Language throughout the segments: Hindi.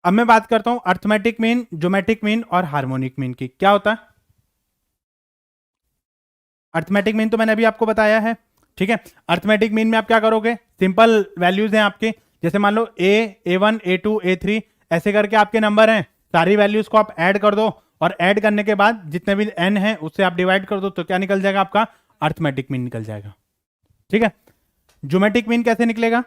अब मैं बात करता हूं अर्थमेटिक मीन, ज्योमेट्रिक मीन और हार्मोनिक मीन की। क्या होता है अर्थमेटिक मीन? तो मैंने अभी आपको बताया है, ठीक है। अर्थमेटिक मीन में आप क्या करोगे, सिंपल वैल्यूज हैं आपके, जैसे मान लो A1 A2 A3 ऐसे करके आपके नंबर हैं, सारी वैल्यूज को आप ऐड कर दो और ऐड करने के बाद जितने भी n है उससे आप डिवाइड कर दो, तो क्या निकल जाएगा आपका अर्थमेटिक मीन निकल जाएगा, ठीक है। ज्योमेट्रिक मीन कैसे निकलेगा?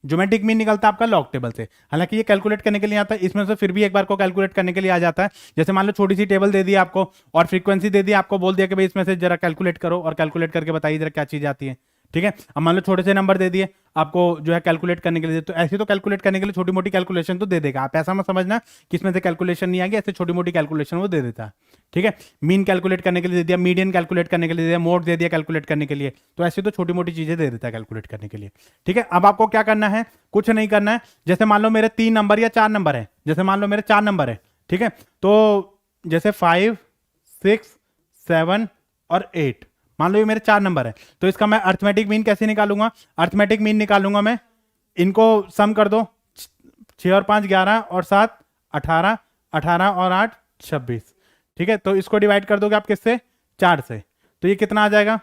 ज्योमेट्रिक मीन निकलता है आपका लॉग टेबल से, हालांकि ये कैलकुलेट करने के लिए आता है, इसमें से फिर भी एक बार को कैलकुलेट करने के लिए आ जाता है। जैसे मान लो छोटी सी टेबल दे दी आपको और फ्रीक्वेंसी दे दी आपको, बोल दिया कि भाई इसमें से जरा कैलकुलेट करो और कैलकुलेट करके बताइए जरा क्या चीज आती है, ठीक है। अब मान लो छोटे से नंबर दे दिए आपको जो है कैलकुलेट करने के लिए, तो ऐसे तो कैलकुलेट करने के लिए छोटी मोटी कैलकुलेशन तो दे देगा, आप ऐसा मत समझना कि इसमें से कैलकुलेशन नहीं आएगी, ऐसे छोटी मोटी कैलकुलेशन वो दे देता है, ठीक है। मीन कैलकुलेट करने के लिए दे दिया, मीडियन कैलकुलेट करने के लिए दे दिया, मोड दे दिया कैलकुलेट करने के लिए, तो ऐसे तो छोटी मोटी चीजें दे देता है कैलकुलेट करने के लिए, ठीक है। अब आपको क्या करना है, कुछ नहीं करना है। जैसे मान लो मेरे 3 नंबर या 4 नंबर है, जैसे मान लो मेरे 4 नंबर है, ठीक है। तो जैसे 5 6 7 और 8, मान लो ये मेरे 4 नंबर है, तो इसका मैं अर्थमेटिक मीन कैसे निकालूंगा? अर्थमेटिक मीन निकालूंगा मैं, इनको सम कर दो, 6 और 5 11 और 7 18, 18 और 8 26, ठीक है। तो इसको डिवाइड कर दोगे आप किससे? 4 से, तो ये कितना आ जाएगा?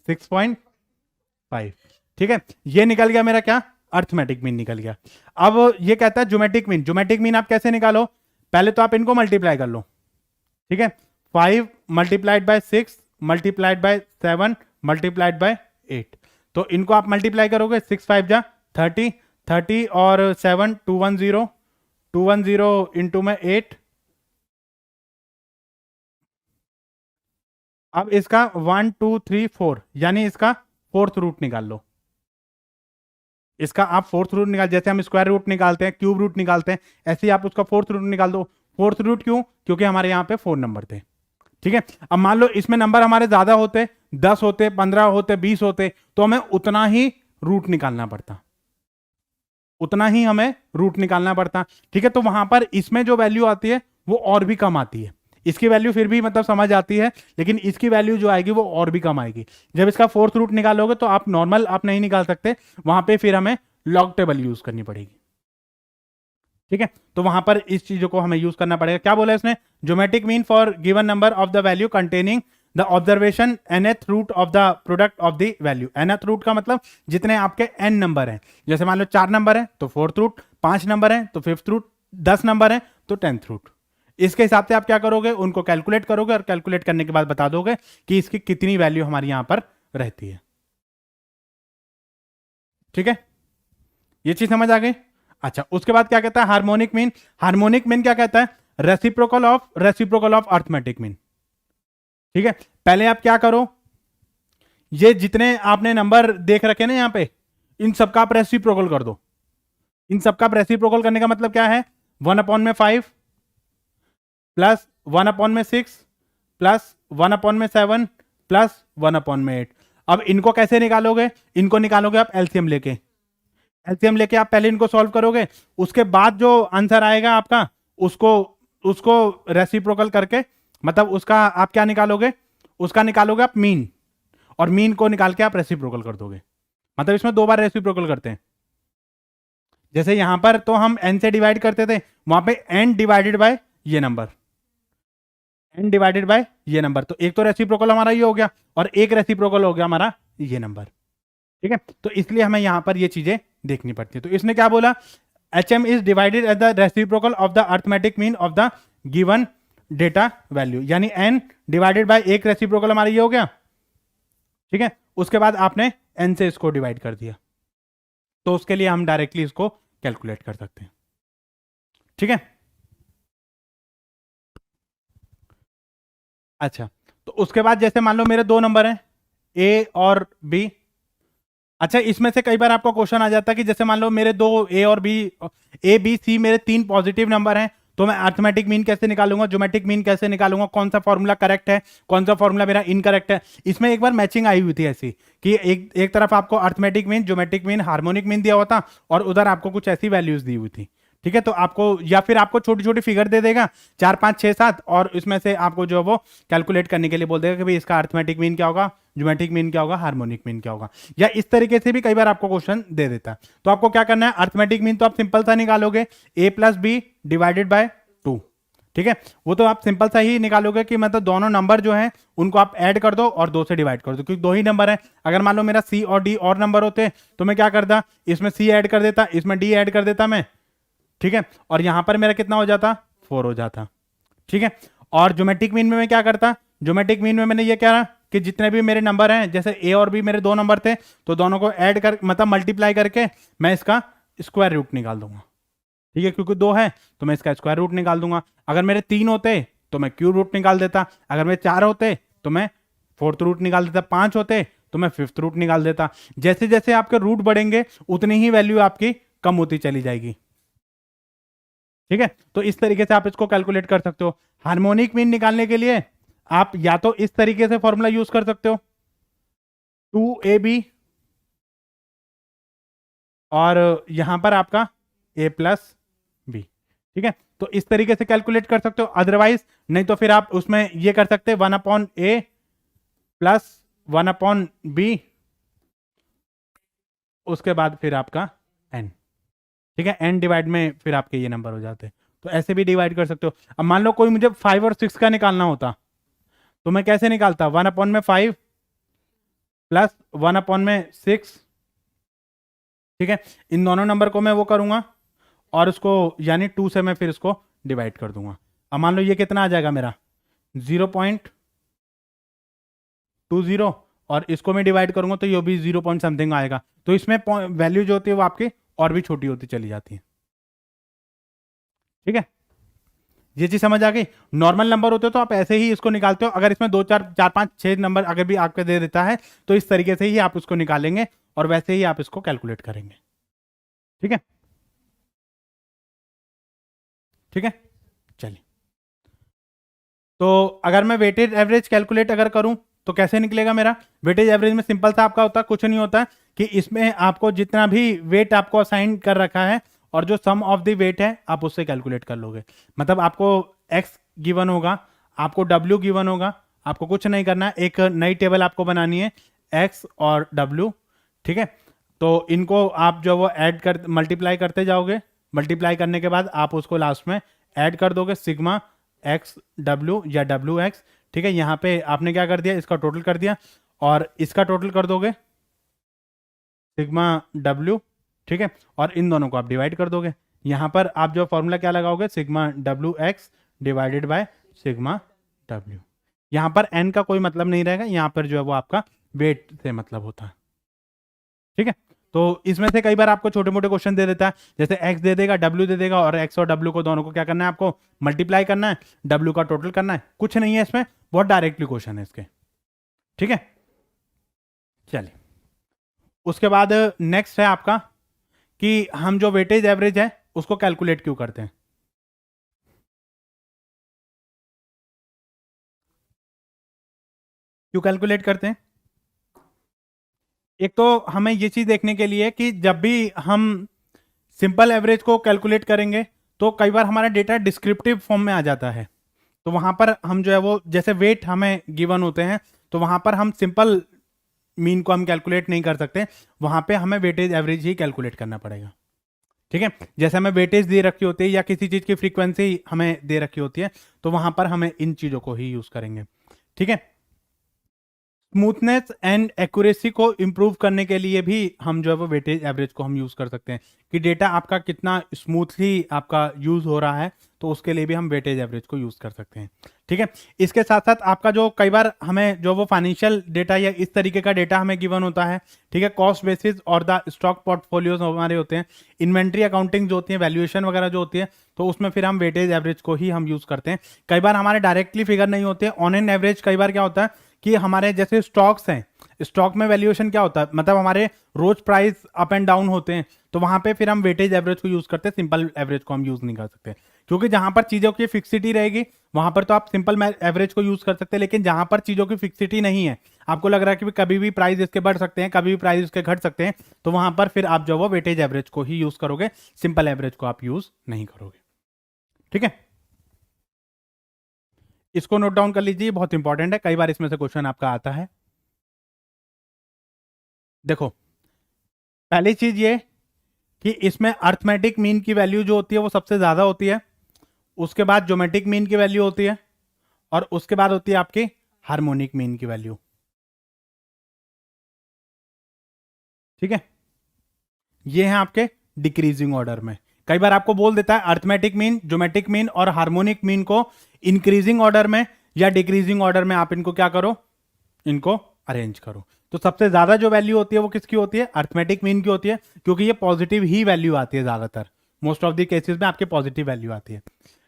6.5, ठीक है। ये निकल गया मेरा क्या, अर्थमेटिक मीन निकल गया। अब ये कहता है ज्योमेट्रिक मीन, ज्योमेट्रिक मीन आप कैसे निकालो? पहले तो आप इनको मल्टीप्लाई कर लो, ठीक है। 5 multiplied by 6 multiplied by 7 multiplied by 8, तो इनको आप मल्टीप्लाई करोगे, 6 5 जा 30, 30 और 7 210, 210 इंटू में 8, अब इसका 1 2 3 4 यानी इसका फोर्थ रूट निकाल लो। इसका आप फोर्थ रूट निकाल, जैसे हम स्क्वायर रूट निकालते हैं, क्यूब रूट निकालते हैं, ऐसे ही आप उसका फोर्थ रूट निकाल दो। फोर्थ रूट क्यों? क्योंकि हमारे यहाँ पे 4 नंबर थे, ठीक है। अब मान लो इसमें नंबर हमारे ज्यादा होते, 10 होते, 15 होते, 20 होते, तो हमें उतना ही रूट निकालना पड़ता, उतना ही हमें रूट निकालना पड़ता, ठीक है। तो वहां पर इसमें जो वैल्यू आती है वो और भी कम आती है, इसकी वैल्यू फिर भी मतलब समझ आती है, लेकिन इसकी वैल्यू जो आएगी वो और भी कम आएगी। जब इसका फोर्थ रूट निकालोगे तो आप नॉर्मल आप नहीं निकाल सकते, वहां पे फिर हमें लॉग टेबल यूज करनी पड़ेगी, ठीक है। तो वहां पर इस चीजों को हमें यूज करना पड़ेगा। क्या बोला इसने? Geometric mean for given number of the value containing the observation nth root of the product of the value. nth root का मतलब जितने आपके n नंबर हैं, जैसे मान लो 4 नंबर है तो फोर्थ रूट, 5 नंबर है तो फिफ्थ रूट, 10 नंबर है तो 10th रूट। इसके हिसाब से आप क्या करोगे, उनको कैलकुलेट करोगे और कैलकुलेट करने के बाद बता दोगे कि इसकी कितनी वैल्यू हमारी यहां पर रहती है, ठीक है। ये चीज समझ आ गई? अच्छा, उसके बाद क्या कहता है हार्मोनिक मीन? हार्मोनिक मीन क्या कहता है? रेसिप्रोकल ऑफ अर्थमेटिक मीन, ठीक है। पहले आप क्या करो, ये जितने आपने नंबर देख रखे ना यहां पे, इन सबका आप रेसिप्रोकल कर दो। इन सबका आप रेसिप्रोकल करने का मतलब क्या है? 1/5 प्लस 1/6 प्लस 1/7 प्लस 1/8। अब इनको कैसे निकालोगे? इनको निकालोगे आप एलसीएम लेके, एलसीएम लेके आप पहले इनको सॉल्व करोगे, उसके बाद जो आंसर आएगा आपका उसको उसको रेसिप्रोकल करके, मतलब उसका आप क्या निकालोगे, उसका निकालोगे आप मीन, और मीन को निकाल के आप रेसिप्रोकल कर दोगे। मतलब इसमें 2 बार रेसिप्रोकल करते हैं। जैसे यहां पर तो हम n से डिवाइड करते थे, वहां पे n डिवाइडेड बाय ये नंबर, n डिवाइडेड बाय ये नंबर, तो एक तो रेसिप्रोकल हमारा ये हो गया और एक रेसिप्रोकल हो गया हमारा ये नंबर, ठीक है। तो इसलिए हमें यहां पर ये चीजें देखनी पड़ती है। तो इसने क्या बोला, HM is divided as the reciprocal of the arithmetic mean of the given data value, यानी n डिवाइडेड बाय एक रेसिप्रोकल हमारा ये हो गया, ठीक है। उसके बाद आपने n से इसको डिवाइड कर दिया, तो उसके लिए हम डायरेक्टली इसको कैलकुलेट कर सकते हैं, ठीक है। अच्छा, तो उसके बाद जैसे मान लो मेरे 2 नंबर हैं ए और बी। अच्छा, इसमें से कई बार आपको क्वेश्चन आ जाता है कि जैसे मान लो मेरे 2 ए बी सी मेरे 3 पॉजिटिव नंबर हैं, तो मैं अर्थमेटिक मीन कैसे निकालूंगा, ज्योमेट्रिक मीन कैसे निकालूंगा, कौन सा फॉर्मूला करेक्ट है, कौन सा फॉर्मूला मेरा इनकरेक्ट है। इसमें एक बार मैचिंग आई हुई थी ऐसी कि एक तरफ आपको arithmetic mean, geometric mean, harmonic mean दिया हुआ था और उधर आपको कुछ ऐसी वैल्यूज दी हुई थी, ठीक है, तो आपको या फिर आपको छोटी छोटी फिगर दे देगा 4 5 6 7 और इसमें से आपको जो है वो कैलकुलेट करने के लिए बोल देगा कि भाई इसका अर्थमेटिक मीन क्या होगा, ज्योमेट्रिक मीन क्या होगा, हार्मोनिक मीन क्या होगा, या इस तरीके से भी कई बार आपको क्वेश्चन दे देता है। तो आपको क्या करना है, अर्थमेटिक मीन तो आप सिंपल सा निकालोगे a plus b divided by 2, ठीक है, वो तो आप सिंपल सा ही निकालोगे कि मतलब दोनों नंबर जो हैं उनको आप ऐड कर दो और 2 से डिवाइड कर दो, क्योंकि 2 ही नंबर है। अगर मान लो मेरा सी और डी और नंबर होते तो मैं क्या करता, इसमें सी ऐड कर देता, इसमें डी ऐड कर देता मैं, ठीक है, और यहां पर मेरा कितना हो जाता, 4 हो जाता, ठीक है। और ज्योमेट्रिक मीन में मैं क्या करता, ज्योमेट्रिक मीन में मैंने ये कहा कि जितने भी मेरे नंबर हैं, जैसे ए और बी मेरे 2 नंबर थे, तो दोनों को ऐड कर मतलब मल्टीप्लाई करके मैं इसका स्क्वायर रूट निकाल दूंगा, ठीक है, क्योंकि 2 है तो मैं इसका स्क्वायर रूट निकाल दूंगा। अगर मेरे 3 होते तो मैं क्यूब रूट निकाल देता, अगर मेरे 4 होते तो मैं 4th रूट निकाल देता, 5 होते तो मैं 5th रूट निकाल देता। जैसे जैसे आपके रूट बढ़ेंगे उतनी ही वैल्यू आपकी कम होती चली जाएगी, ठीक है। तो इस तरीके से आप इसको कैलकुलेट कर सकते हो। हार्मोनिक मीन निकालने के लिए आप या तो इस तरीके से फॉर्मूला यूज कर सकते हो 2ab और यहां पर आपका a प्लस बी, ठीक है, तो इस तरीके से कैलकुलेट कर सकते हो। अदरवाइज नहीं तो फिर आप उसमें ये कर सकते हैं 1/a प्लस 1/b, उसके बाद फिर आपका n, ठीक है, n डिवाइड में फिर आपके ये नंबर हो जाते हैं। तो ऐसे भी डिवाइड कर सकते हो। अब मान लो कोई मुझे 5 और 6 का निकालना होता तो मैं कैसे निकालता, 1/5 प्लस 1/6, ठीक है, इन दोनों नंबर को मैं वो करूंगा और उसको यानी 2 से मैं फिर इसको डिवाइड कर दूंगा। अब मान लो ये कितना आ जाएगा मेरा 0.20 और इसको मैं डिवाइड करूंगा तो ये भी 0 पॉइंट समथिंग आएगा। तो इसमें वैल्यू जो होती है वो आपकी और भी छोटी होती चली जाती है, ठीक है, ये चीज समझ आ गई। नॉर्मल नंबर होते तो आप ऐसे ही इसको निकालते हो। अगर इसमें 2 4 4 5 6 नंबर अगर भी आपके दे देता है तो इस तरीके से ही आप उसको निकालेंगे और वैसे ही आप इसको कैलकुलेट करेंगे, ठीक है, ठीक है। चलिए, तो अगर मैं वेटेज एवरेज कैलकुलेट अगर करूं तो कैसे निकलेगा मेरा वेटेज एवरेज में सिंपल सा आपका होता है, कुछ नहीं होता कि इसमें आपको जितना भी वेट आपको असाइन कर रखा है और जो सम ऑफ द वेट है आप उससे कैलकुलेट कर लोगे। मतलब आपको x गिवन होगा, आपको w गिवन होगा, आपको कुछ नहीं करना, एक नई टेबल आपको बनानी है x और w, ठीक है, तो इनको आप जो वो ऐड कर मल्टीप्लाई करते जाओगे, मल्टीप्लाई करने के बाद आप उसको लास्ट में ऐड कर दोगे सिग्मा एक्स डब्ल्यू या डब्ल्यू एक्स, ठीक है। यहां पे आपने क्या कर दिया, इसका टोटल कर दिया और इसका टोटल कर दोगे सिग्मा डब्ल्यू, ठीक है, और इन दोनों को आप डिवाइड कर दोगे। यहां पर आप जो फॉर्मूला क्या लगाओगे, sigma W x divided by sigma W. यहां पर एन का कोई मतलब नहीं रहेगा, यहां पर जो है वो आपका वेट से मतलब होता है, ठीक है। तो इसमें से कई बार आपको छोटे मोटे क्वेश्चन दे देता है, जैसे x दे देगा, w दे देगा और x और w को दोनों को क्या करना है, आपको मल्टीप्लाई करना है, w का टोटल करना है। कुछ नहीं है इसमें, बहुत डायरेक्टली क्वेश्चन है इसके, ठीक है। चलिए, उसके बाद नेक्स्ट है आपका कि हम जो वेटेज एवरेज है उसको कैलकुलेट क्यों करते हैं। क्यों कैलकुलेट करते हैं, एक तो हमें ये चीज देखने के लिए कि जब भी हम सिंपल एवरेज को कैलकुलेट करेंगे तो कई बार हमारा डेटा डिस्क्रिप्टिव फॉर्म में आ जाता है, तो वहां पर हम जो है वो जैसे वेट हमें गिवन होते हैं तो वहां पर हम सिंपल मीन को हम कैलकुलेट नहीं कर सकते, वहां पे हमें वेटेज एवरेज ही कैलकुलेट करना पड़ेगा, ठीक है। जैसे हमें वेटेज दे रखी होती है या किसी चीज की फ्रीक्वेंसी हमें दे रखी होती है तो वहां पर हमें इन चीजों को ही यूज करेंगे, ठीक है। स्मूथनेस एंड एक्यूरेसी को इंप्रूव करने के लिए भी हम जो है वो वेटेज एवरेज को हम यूज कर सकते हैं कि डेटा आपका कितना स्मूथली आपका यूज हो रहा है, तो उसके लिए भी हम वेटेज एवरेज को यूज कर सकते हैं, ठीक है। इसके साथ साथ आपका जो कई बार हमें जो वो फाइनेंशियल डेटा या इस तरीके का डेटा हमें गिवन होता है, ठीक है, कॉस्ट बेसिस और द स्टॉक पोर्टफोलियोज हमारे होते हैं, इन्वेंट्री अकाउंटिंग जो होती है, वैल्यूएशन वगैरह जो होती है, तो उसमें फिर हम वेटेज एवरेज को ही हम यूज करते हैं। कई बार हमारे डायरेक्टली फिगर नहीं होते, ऑन एन एवरेज कई बार क्या होता है कि हमारे जैसे स्टॉक्स हैं, स्टॉक में वैल्यूएशन क्या होता है, मतलब हमारे रोज प्राइस अप एंड डाउन होते हैं, तो वहां पे फिर हम वेटेज एवरेज को यूज करते हैं, सिंपल एवरेज को हम यूज नहीं कर सकते। क्योंकि जहां पर चीजों की फिक्सिटी रहेगी वहां पर तो आप सिंपल एवरेज को यूज कर सकते हैं, लेकिन जहां पर चीजों की फिक्सिटी नहीं है, आपको लग रहा है कि कभी भी प्राइस इसके बढ़ सकते हैं, कभी भी प्राइस इसके घट सकते हैं, तो वहां पर फिर आप जो वो वेटेज एवरेज को ही यूज करोगे, सिंपल एवरेज को आप यूज नहीं करोगे। ठीक है, इसको नोट डाउन कर लीजिए, बहुत इंपॉर्टेंट है, कई बार इसमें से क्वेश्चन आपका आता है। देखो, पहली चीज ये कि इसमें अर्थमेटिक मीन की वैल्यू जो होती है वो सबसे ज्यादा होती है, उसके बाद ज्योमेट्रिक मीन की वैल्यू होती है, और उसके बाद होती है आपकी हार्मोनिक मीन की वैल्यू। ठीक है, ये है आपके डिक्रीजिंग ऑर्डर में। कई बार आपको बोल देता है अर्थमेटिक मीन, ज्योमेट्रिक मीन और हार्मोनिक मीन को इंक्रीजिंग ऑर्डर में या डिक्रीजिंग ऑर्डर में आप इनको क्या करो, इनको अरेंज करो। तो सबसे ज्यादा जो वैल्यू होती है वो किसकी होती है, अर्थमेटिक मीन की होती है, क्योंकि ये पॉजिटिव ही वैल्यू आती है ज्यादातर, मोस्ट ऑफ द केसेस में आपके पॉजिटिव वैल्यू आती है।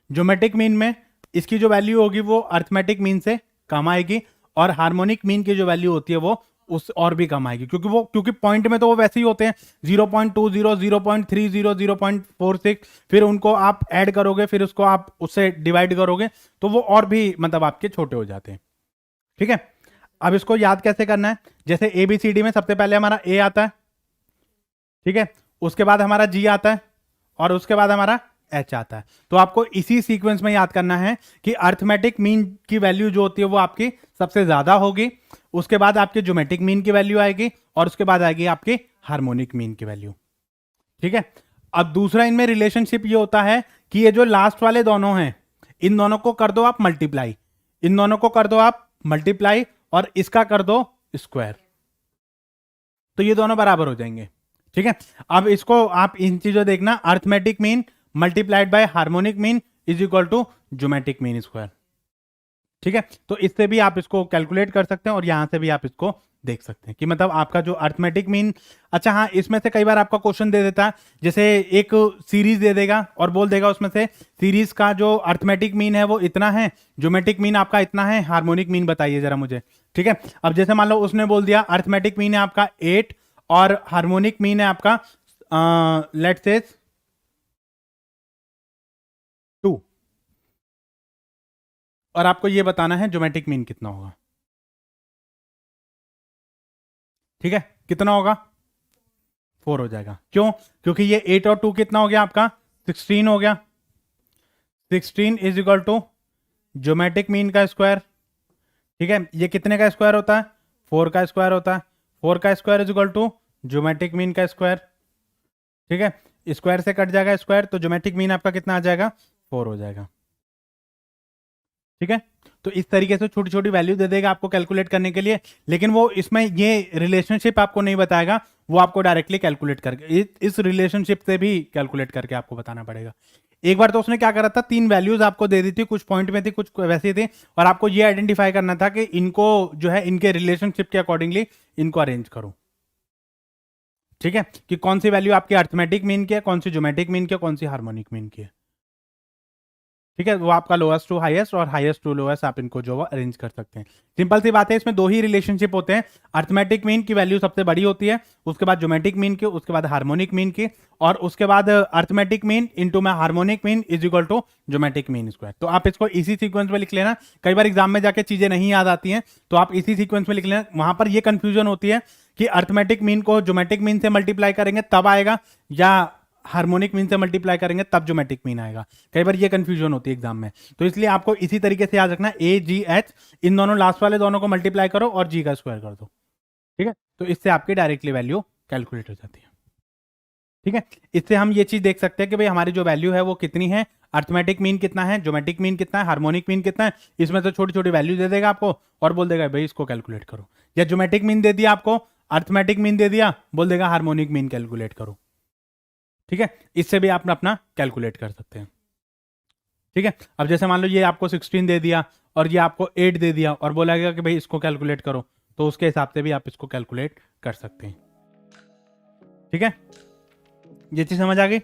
ज्योमेट्रिक मीन में इसकी जो वैल्यू होगी वो अर्थमेटिक मीन से कम आएगी, और हार्मोनिक मीन की जो वैल्यू होती है वो उस और भी कम आएगी, क्योंकि पॉइंट में तो वो वैसे ही होते हैं 0.20, 0.30, 0.46, फिर उनको आप ऐड करोगे, फिर उसको आप उससे डिवाइड करोगे तो वो और भी मतलब आपके छोटे हो जाते हैं। ठीक है, अब इसको याद कैसे करना है, जैसे ABCD में सबसे पहले हमारा A आता है, ठीक है, उसके बाद हमारा G आता है, और उसके बाद हमारा H आता है। तो आपको इसी सीक्वेंस में याद करना है कि अर्थमेटिक मीन की वैल्यू जो होती है वो आपकी सबसे ज्यादा होगी, उसके बाद आपके ज्योमेट्रिक मीन की वैल्यू आएगी, और उसके बाद आएगी आपकी हार्मोनिक मीन की वैल्यू। ठीक है, अब दूसरा इनमें रिलेशनशिप ये होता है कि ये जो लास्ट वाले दोनों हैं, इन दोनों को कर दो आप मल्टीप्लाई, इन दोनों को कर दो आप मल्टीप्लाई, और इसका कर दो स्क्वायर, तो ये दोनों बराबर हो जाएंगे। ठीक है, अब इसको आप इन चीजों देखना, arithmetic mean multiplied by harmonic mean is equal to geometric mean square. ठीक है, तो इससे भी आप इसको कैलकुलेट कर सकते हैं, और यहां से भी आप इसको देख सकते हैं कि मतलब आपका जो अर्थमेटिक मीन, अच्छा हाँ, इसमें से कई बार आपका क्वेश्चन दे देता है, जैसे एक सीरीज दे देगा और बोल देगा उसमें से सीरीज का जो अर्थमेटिक मीन है वो इतना है, ज्योमेट्रिक मीन आपका इतना है, हार्मोनिक मीन बताइए जरा मुझे। ठीक है, अब जैसे मान लो उसने बोल दिया अर्थमेटिक मीन है आपका 8 और हार्मोनिक मीन है आपका लेट्स से 2, और आपको ये बताना है ज्योमेट्रिक मीन कितना होगा। ठीक है, कितना होगा, 4 हो जाएगा। क्यों, क्योंकि ये 8 और 2 कितना हो गया आपका 16 हो गया, 16 is equal to geometric mean का स्क्वायर। ठीक है, ये कितने का स्क्वायर होता है, 4 का स्क्वायर होता है, 4 का square is equal to geometric mean का स्क्वायर। ठीक है, स्क्वायर से कट जाएगा स्क्वायर, तो ज्योमेट्रिक मीन आपका कितना आ जाएगा, 4 हो जाएगा। ठीक है, तो इस तरीके से छोटी छोटी वैल्यू दे देगा आपको कैलकुलेट करने के लिए, लेकिन वो इसमें ये रिलेशनशिप आपको नहीं बताएगा, वो आपको डायरेक्टली कैलकुलेट करके इस रिलेशनशिप से भी कैलकुलेट करके आपको बताना पड़ेगा। एक बार तो उसने क्या करा था, 3 वैल्यूज आपको दे दी थी, कुछ पॉइंट में थी कुछ वैसी थी, और आपको ये आइडेंटिफाई करना था कि इनको जो है इनके रिलेशनशिप के अकॉर्डिंगली इनको अरेंज करो। ठीक है, कि कौन सी वैल्यू आपकी अर्थमेटिक मीन की है, कौन सी ज्योमेट्रिक मीन की है, कौन सी हार्मोनिक मीन की है। ठीक है, वो आपका लोएस्ट टू हाईएस्ट और हाईएस्ट टू लोएस्ट आप इनको जो अरेंज कर सकते हैं। सिंपल सी बात है, इसमें 2 ही रिलेशनशिप होते हैं, अर्थमेटिक मीन की वैल्यू सबसे बड़ी होती है, उसके बाद ज्योमेट्रिक मीन की, उसके बाद हार्मोनिक मीन की, और उसके बाद अर्थमेटिक मीन इंटू में harmonic mean is equal to geometric mean square. तो आप इसको इसी सीक्वेंस में लिख लेना, कई बार एग्जाम में जाके चीजें नहीं याद आती हैं, तो आप इसी सीक्वेंस में लिख लेना। वहां पर यह कंफ्यूजन होती है कि अर्थमेटिक मीन को ज्योमेट्रिक मीन से मल्टीप्लाई करेंगे तब आएगा, या हार्मोनिक मीन से मल्टीप्लाई करेंगे तब ज्योमेट्रिक मीन आएगा, कई बार ये कंफ्यूजन होती है एग्जाम में। तो इसलिए आपको इसी तरीके से याद रखना, AGH इन दोनों लास्ट वाले दोनों को मल्टीप्लाई करो और G का स्क्वायर कर दो। ठीक है, तो इससे आपकी डायरेक्टली वैल्यू कैलकुलेट हो जाती है। ठीक है, इससे हम ये चीज देख सकते हैं कि भाई हमारी जो वैल्यू है वो कितनी है, अर्थमेटिक मीन कितना है, ज्योमेट्रिक मीन कितना है, हार्मोनिक मीन कितना है, इसमें से छोटी छोटी वैल्यू दे देगा आपको और बोल देगा भाई इसको कैलकुलेट करो, या ज्योमेट्रिक मीन दे दिया आपको, अर्थमेटिक मीन दे दिया, बोल देगा हार्मोनिक मीन कैलकुलेट करो। ठीक है, इससे भी आप अपना कैलकुलेट कर सकते हैं। ठीक है, अब जैसे मान लो ये आपको 16 दे दिया और ये आपको 8 दे दिया और बोला गया कि भाई इसको कैलकुलेट करो, तो उसके हिसाब से भी आप इसको कैलकुलेट कर सकते हैं। ठीक है, ये चीज समझ आ गई।